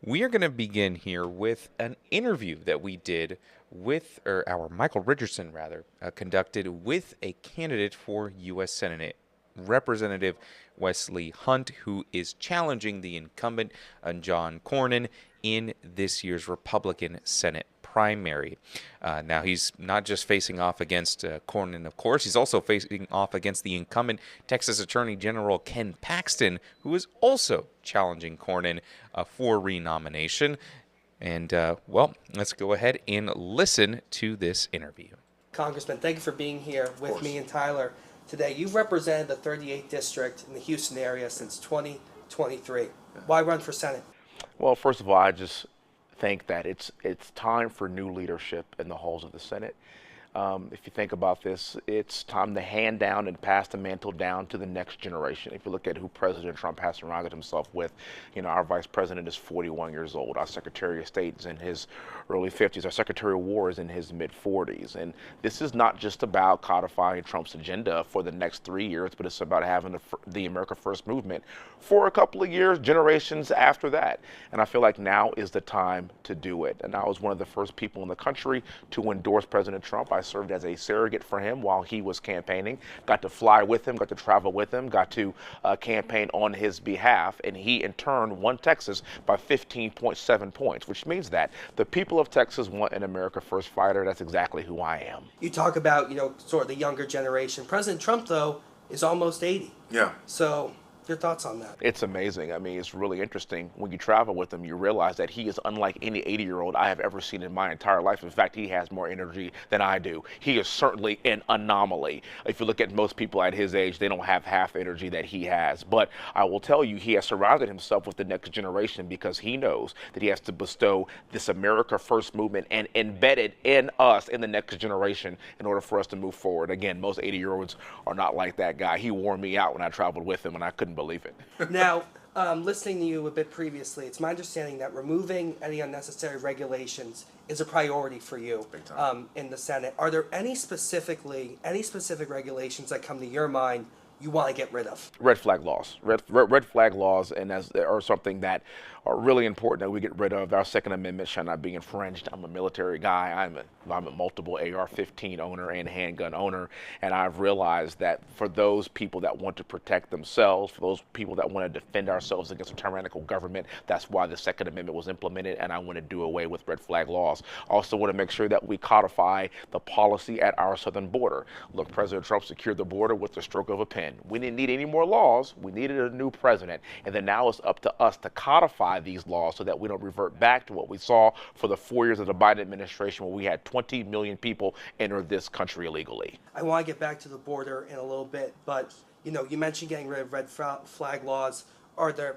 We are going to begin here with an interview that we did with, or our Michael Richardson, rather, conducted with a candidate for U.S. Senate, Representative Wesley Hunt, who is challenging the incumbent John Cornyn in this year's Republican Senate primary. Now, he's not just facing off against Cornyn, of course, he's also facing off against the incumbent Texas Attorney General Ken Paxton, who is also challenging Cornyn for renomination. And, well, let's go ahead and listen to this interview. Congressman, thank you for being here with me and Tyler today. You've represented the 38th District in the Houston area since 2023. Why run for Senate? Well, first of all, I just think that it's time for new leadership in the halls of the Senate. If you think about this, it's time to hand down and pass the mantle down to the next generation. If you look at who President Trump has surrounded himself with, our Vice President is 41 years old. Our Secretary of State is in his early 50s. Our Secretary of War is in his mid-40s. And this is not just about codifying Trump's agenda for the next 3 years, but it's about having the America First movement for a couple of years, generations after that. And I feel like now is the time to do it. And I was one of the first people in the country to endorse President Trump. I served as a surrogate for him while he was campaigning, got to fly with him, got to travel with him, got to campaign on his behalf, and he in turn won Texas by 15.7 points, which means that the people of Texas want an America First fighter. That's exactly who I am. You talk about, sort of the younger generation. President Trump, though, is almost 80. Yeah. So your thoughts on that? It's amazing. I mean, it's really interesting. When you travel with him, you realize that he is unlike any 80-year-old I have ever seen in my entire life. In fact, he has more energy than I do. He is certainly an anomaly. If you look at most people at his age, they don't have half the energy that he has. But I will tell you, he has surrounded himself with the next generation because he knows that he has to bestow this America First movement and embed it in us, in the next generation, in order for us to move forward. Again, most 80-year-olds are not like that guy. He wore me out when I traveled with him, and I couldn't believe it. Now, listening to you a bit previously, it's my understanding that removing any unnecessary regulations is a priority for you in the Senate. Are there any specific regulations that come to your mind you want to get rid of? Red flag laws. Red flag laws, and are something that are really important that we get rid of. Our Second Amendment shall not be infringed. I'm a military guy. I'm a multiple AR-15 owner and handgun owner, and I've realized that for those people that want to protect themselves, for those people that want to defend ourselves against a tyrannical government, that's why the Second Amendment was implemented, and I want to do away with red flag laws. I also want to make sure that we codify the policy at our southern border. Look, President Trump secured the border with the stroke of a pen. We didn't need any more laws. We needed a new president, and then now it's up to us to codify these laws so that we don't revert back to what we saw for the 4 years of the Biden administration, where we had 20 million people enter this country illegally. I want to get back to the border in a little bit, but you mentioned getting rid of red flag laws. Are there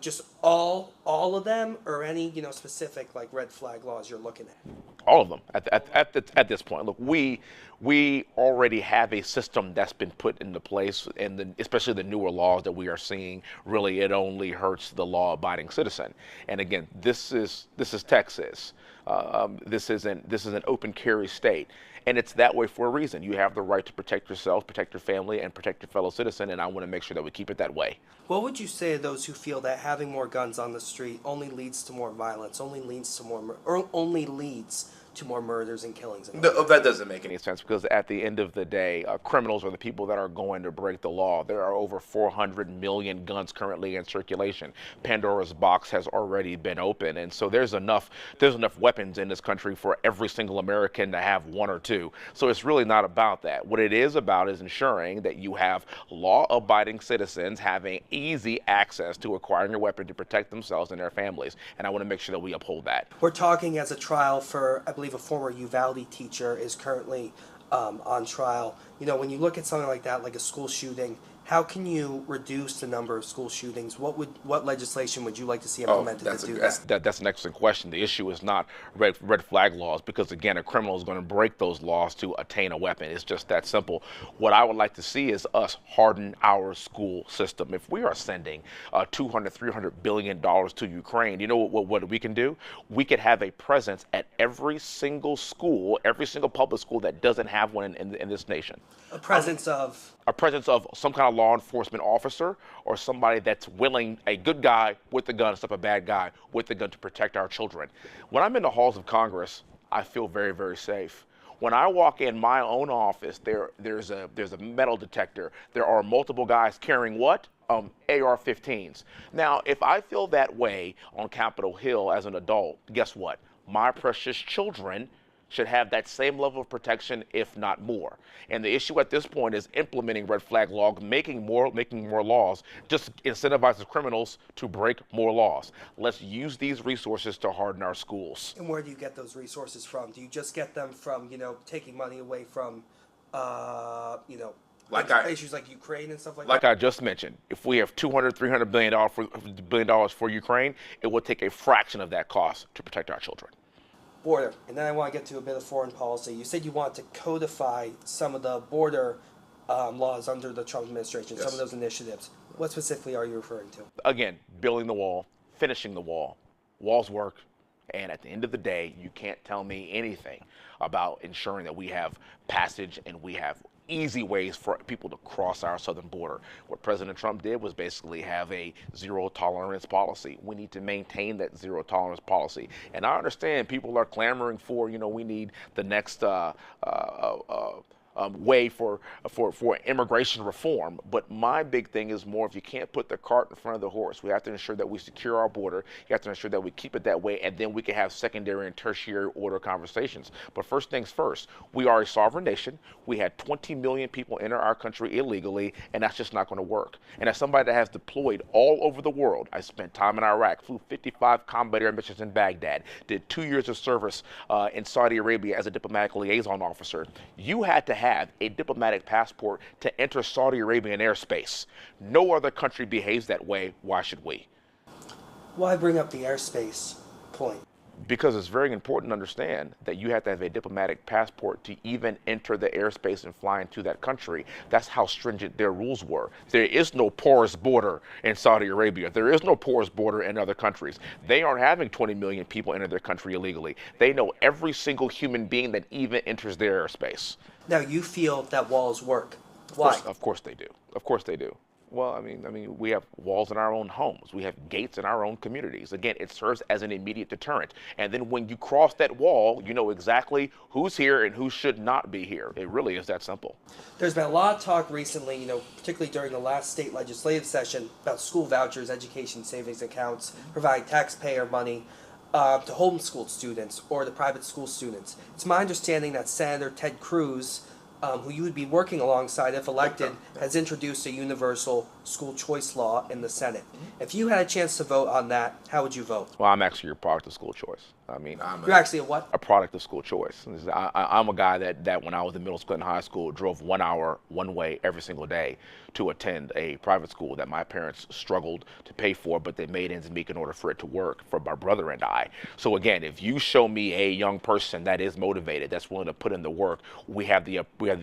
just all of them, or any specific like red flag laws you're looking at? All of them at this point. Look, we already have a system that's been put into place, and especially the newer laws that we are seeing, really it only hurts the law-abiding citizen. And again, this is Texas. This is an open carry state. And it's that way for a reason. You have the right to protect yourself, protect your family, and protect your fellow citizen, and I want to make sure that we keep it that way. What would you say to those who feel that having more guns on the street only leads to more violence, only leads to more murders and killings? No, that doesn't make any sense, because at the end of the day, criminals are the people that are going to break the law. There are over 400 million guns currently in circulation. Pandora's box has already been opened, and so there's enough weapons in this country for every single American to have one or two. So it's really not about that. What it is about is ensuring that you have law-abiding citizens having easy access to acquiring a weapon to protect themselves and their families, and I want to make sure that we uphold that. We're talking as a trial for, I believe, a former Uvalde teacher is currently on trial. When you look at something like that, like a school shooting, how can you reduce the number of school shootings? What legislation would you like to see implemented to do that? That's an excellent question. The issue is not red flag laws, because again, a criminal is going to break those laws to attain a weapon. It's just that simple. What I would like to see is us harden our school system. If we are sending $200-300 billion to Ukraine, you know what we can do? We could have a presence at every single school, every single public school that doesn't have one in this nation. A presence of some kind of law enforcement officer or somebody that's willing, a good guy with a gun, stop a bad guy with a gun to protect our children. When I'm in the halls of Congress, I feel very, very safe. When I walk in my own office, there's a metal detector. There are multiple guys carrying what? AR-15s. Now, if I feel that way on Capitol Hill as an adult, guess what? My precious children should have that same level of protection, if not more. And the issue at this point is implementing red flag laws, making more laws, just incentivizes criminals to break more laws. Let's use these resources to harden our schools. And where do you get those resources from? Do you just get them from, taking money away from, issues like Ukraine and stuff like that? Like I just mentioned, if we have $200, $300 billion for Ukraine, it will take a fraction of that cost to protect our children. Border, and then I want to get to a bit of foreign policy. You said you want to codify some of the border laws under the Trump administration, Yes. some of those initiatives. What specifically are you referring to? Again, building the wall, finishing the wall. Walls work, and at the end of the day, you can't tell me anything about ensuring that we have passage and we have easy ways for people to cross our southern border. What President Trump did was basically have a zero tolerance policy. We need to maintain that zero tolerance policy. And I understand people are clamoring for, we need the next way for immigration reform. But my big thing is more, if you can't put the cart in front of the horse, we have to ensure that we secure our border. You have to ensure that we keep it that way, and then we can have secondary and tertiary order conversations. But first things first, we are a sovereign nation. We had 20 million people enter our country illegally, and that's just not going to work. And as somebody that has deployed all over the world, I spent time in Iraq, flew 55 combat air missions in Baghdad, did 2 years of service in Saudi Arabia as a diplomatic liaison officer. You had to have a diplomatic passport to enter Saudi Arabian airspace. No other country behaves that way. Why should we? Why bring up the airspace point? Because it's very important to understand that you have to have a diplomatic passport to even enter the airspace and fly into that country. That's how stringent their rules were. There is no porous border in Saudi Arabia. There is no porous border in other countries. They aren't having 20 million people enter their country illegally. They know every single human being that even enters their airspace. Now, you feel that walls work. Why? Of course they do. Of course they do. Well, I mean, we have walls in our own homes. We have gates in our own communities. Again, it serves as an immediate deterrent. And then when you cross that wall, you know exactly who's here and who should not be here. It really is that simple. There's been a lot of talk recently, particularly during the last state legislative session, about school vouchers, education savings accounts, providing taxpayer money to homeschool students or the private school students. It's my understanding that Senator Ted Cruz, who you would be working alongside if elected, has introduced a universal school choice law in the Senate. If you had a chance to vote on that, how would you vote? Well, I'm actually a product of school choice. You're actually a what? A product of school choice. I'm a guy that when I was in middle school and high school drove 1 hour one way every single day to attend a private school that my parents struggled to pay for, but they made ends meet in order for it to work for my brother and I. So again, if you show me a young person that is motivated, that's willing to put in the work, we have the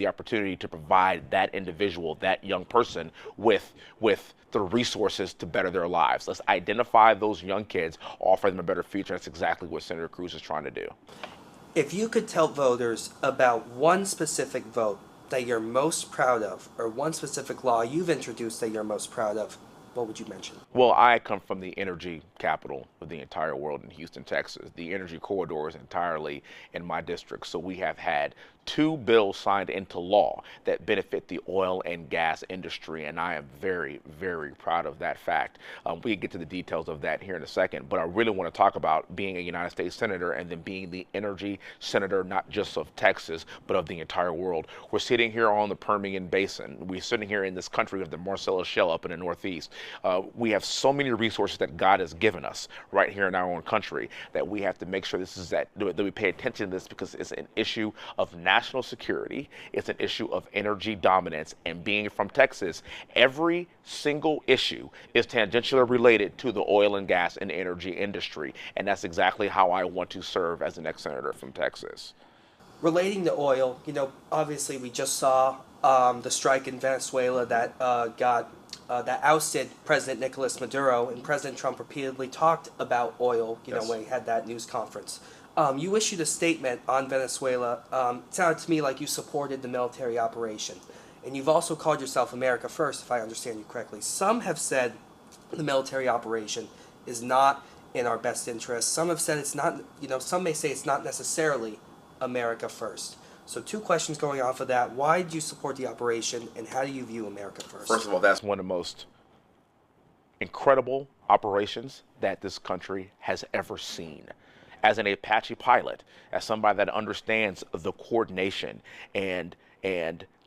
opportunity to provide that individual, that young person, with the resources to better their lives. Let's identify those young kids, offer them a better future. That's exactly what Senator Cruz is trying to do. If you could tell voters about one specific vote that you're most proud of, or one specific law you've introduced that you're most proud of, what would you mention? Well, I come from the energy capital of the entire world in Houston, Texas. The energy corridor is entirely in my district. So we have had 2 bills signed into law that benefit the oil and gas industry, and I am very, very proud of that fact. We can get to the details of that here in a second, but I really want to talk about being a United States Senator and then being the energy senator, not just of Texas, but of the entire world. We're sitting here on the Permian Basin. We're sitting here in this country of the Marcellus Shale up in the Northeast. We have so many resources that God has given us right here in our own country that we have to make sure that we pay attention to this, because it's an issue of national security. It's an issue of energy dominance, and being from Texas, every single issue is tangentially related to the oil and gas and energy industry, and that's exactly how I want to serve as the next senator from Texas. Relating to oil, obviously we just saw the strike in Venezuela that that ousted President Nicolas Maduro, and President Trump repeatedly talked about oil, Yes. when he had that news conference. You issued a statement on Venezuela. It sounded to me like you supported the military operation. And you've also called yourself America First, if I understand you correctly. Some have said the military operation is not in our best interest. Some have said it's not, some may say it's not necessarily America First. So two questions going off of that. Why do you support the operation, and how do you view America First? First of all, that's one of the most incredible operations that this country has ever seen. As an Apache pilot, as somebody that understands the coordination and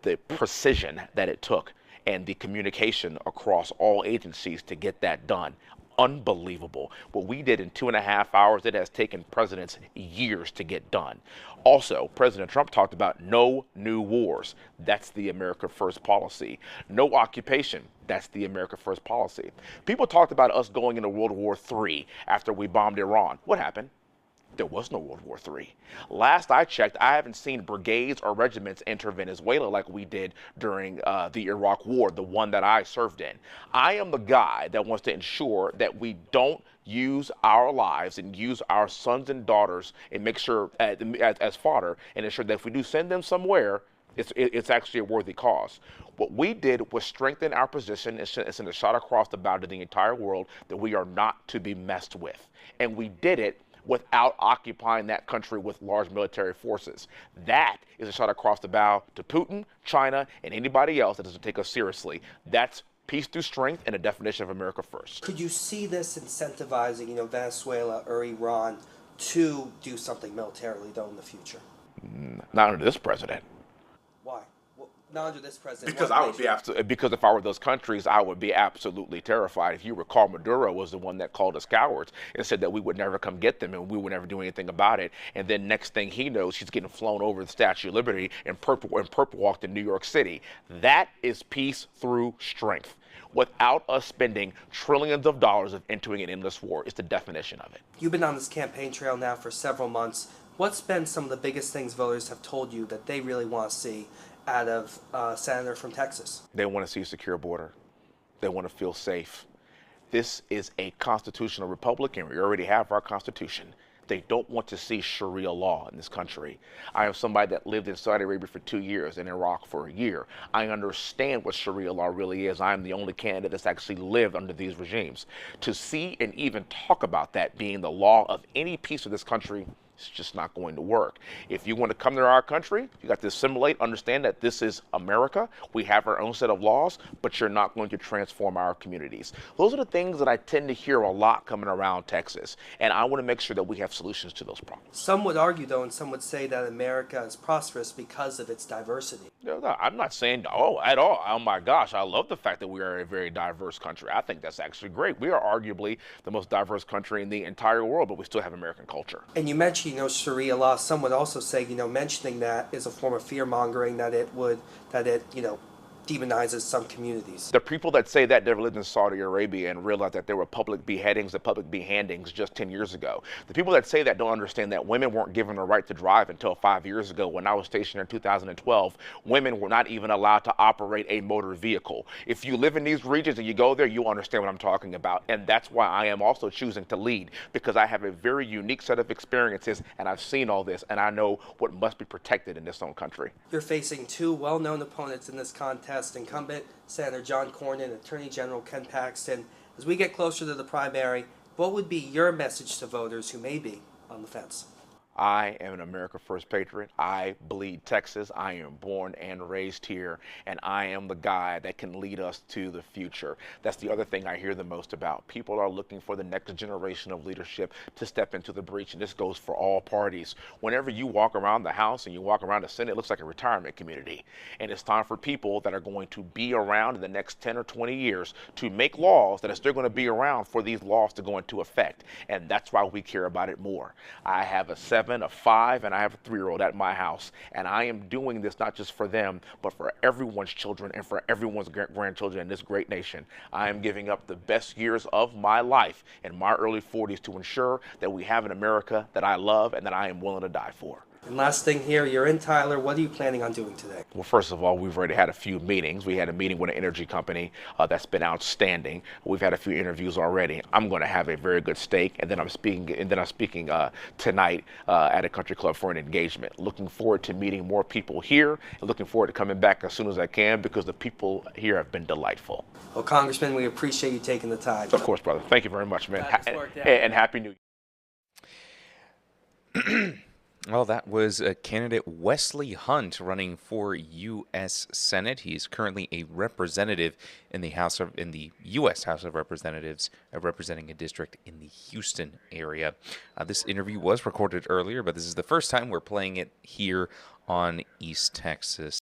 the precision that it took and the communication across all agencies to get that done. Unbelievable. What we did in 2.5 hours, it has taken presidents years to get done. Also, President Trump talked about no new wars. That's the America First policy. No occupation. That's the America First policy. People talked about us going into World War III after we bombed Iran. What happened? There was no World War III. Last I checked, I haven't seen brigades or regiments enter Venezuela like we did during the Iraq War, the one that I served in. I am the guy that wants to ensure that we don't use our lives and use our sons and daughters and make sure as fodder, and ensure that if we do send them somewhere, it's actually a worthy cause. What we did was strengthen our position and send a shot across the bow to the entire world that we are not to be messed with. And we did it without occupying that country with large military forces. That is a shot across the bow to Putin, China, and anybody else that doesn't take us seriously. That's peace through strength and a definition of America First. Could you see this incentivizing, Venezuela or Iran to do something militarily, though, in the future? Not under this president. Why? Well, not under this president. Because I would be because if I were those countries, I would be absolutely terrified. If you recall, Maduro was the one that called us cowards and said that we would never come get them and we would never do anything about it. And then next thing he knows, he's getting flown over the Statue of Liberty and purple walked in New York City. That is peace through strength. Without us spending trillions of dollars of entering an endless war, is the definition of it. You've been on this campaign trail now for several months. What's been some of the biggest things voters have told you that they really want to see out of a senator from Texas? They want to see a secure border. They want to feel safe. This is a constitutional republic, and we already have our constitution. They don't want to see Sharia law in this country. I am somebody that lived in Saudi Arabia for 2 years and Iraq for a year. I understand what Sharia law really is. I am the only candidate that's actually lived under these regimes. To see and even talk about that being the law of any piece of this country, it's just not going to work. If you want to come to our country, you got to assimilate, understand that this is America. We have our own set of laws, but you're not going to transform our communities. Those are the things that I tend to hear a lot coming around Texas, and I want to make sure that we have solutions to those problems. Some would argue, though, and some would say that America is prosperous because of its diversity. No, I'm not saying, at all. Oh my gosh, I love the fact that we are a very diverse country. I think that's actually great. We are arguably the most diverse country in the entire world, but we still have American culture. And you mentioned, Sharia law. Some would also say, mentioning that is a form of fear mongering, that it demonizes some communities. The people that say that never lived in Saudi Arabia and realized that there were public beheadings and public behandings just 10 years ago. The people that say that don't understand that women weren't given the right to drive until 5 years ago. When I was stationed in 2012, women were not even allowed to operate a motor vehicle. If you live in these regions and you go there, you understand what I'm talking about. And that's why I am also choosing to lead, because I have a very unique set of experiences and I've seen all this and I know what must be protected in this own country. You're facing two well-known opponents in this contest. Incumbent Senator John Cornyn, Attorney General Ken Paxton. As we get closer to the primary, what would be your message to voters who may be on the fence? I am an America First patriot. I bleed Texas. I am born and raised here, and I am the guy that can lead us to the future. That's the other thing I hear the most about. People are looking for the next generation of leadership to step into the breach, and this goes for all parties. Whenever you walk around the House and you walk around the Senate, it looks like a retirement community, and it's time for people that are going to be around in the next 10 or 20 years to make laws that are still going to be around for these laws to go into effect, and that's why we care about it more. I have a 7, a 5, and I have a 3-year-old at my house. And I am doing this not just for them, but for everyone's children and for everyone's grandchildren in this great nation. I am giving up the best years of my life in my early 40s to ensure that we have an America that I love and that I am willing to die for. And last thing here, you're in Tyler. What are you planning on doing today? Well, first of all, we've already had a few meetings. We had a meeting with an energy company that's been outstanding. We've had a few interviews already. I'm going to have a very good steak, and then I'm speaking tonight at a country club for an engagement. Looking forward to meeting more people here, and looking forward to coming back as soon as I can because the people here have been delightful. Well, Congressman, we appreciate you taking the time. Of course, brother. Thank you very much, man. Glad this worked out. And Happy New Year. Well, that was candidate Wesley Hunt running for U.S. Senate. He's currently a representative in the U.S. House of Representatives, representing a district in the Houston area. This interview was recorded earlier, but this is the first time we're playing it here on East Texas.